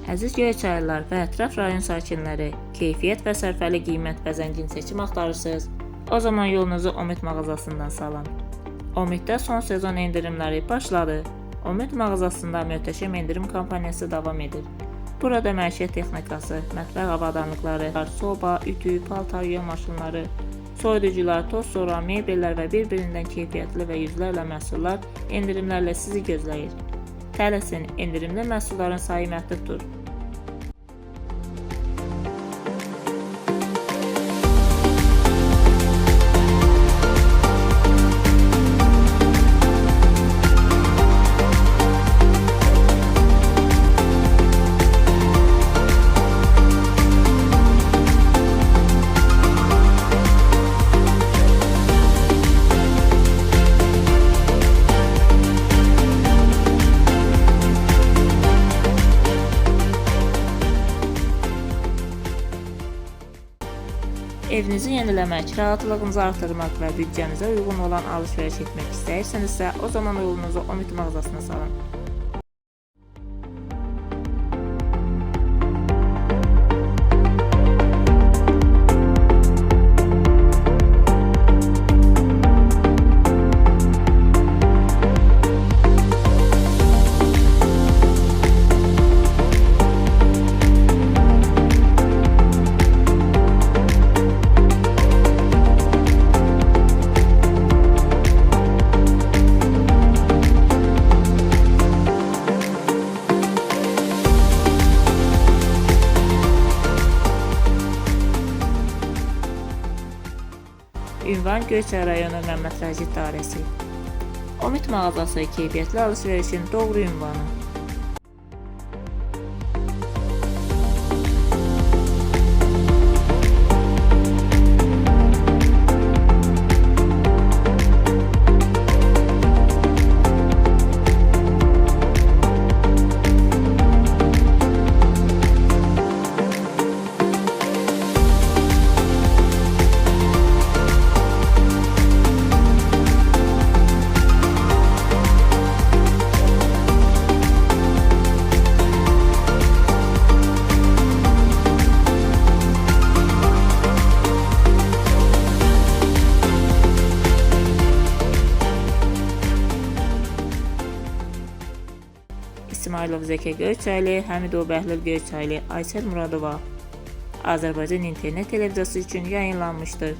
Əziz Göyçaylılar və ətraf rayon sakinləri, keyfiyyət və sərfəli qiymət və zəngin seçim axtarırsınız? O zaman yolunuzu Omid mağazasından salın. Omiddə son sezon endirimləri başladı. Omid mağazasında möhtəşəm endirim kampaniyası davam edir. Burada məişət texnikası, mətbəx avadanlıqları, soba, ütü, paltar yuyan maşınları, soyuducular, toz soğan, mebellər və bir-birindən keyfiyyətli və yüzlərlə məhsullar endirimlərlə sizi gözləyir. Tələsin, endirimli məhsulların sayı məhduddur. Evinizi yeniləmək, rahatlığınızı artırmaq və büdcəmizə uyğun olan alış-veriş etmək istəyirsinizsə, o zaman yolunuzu Omid mağazasına salın. Ünvan Göyçay rayonu Məmməd Rəcid dairəsi. Omid mağazası keyfiyyətli alış-verişin doğru ünvanı. İsmailov Zəkə Göyçaylı, Həmidov Bəhlul Göyçaylı, Aysel Muradova Azərbaycan İnternet televiziyası üçün yayınlanmışdır.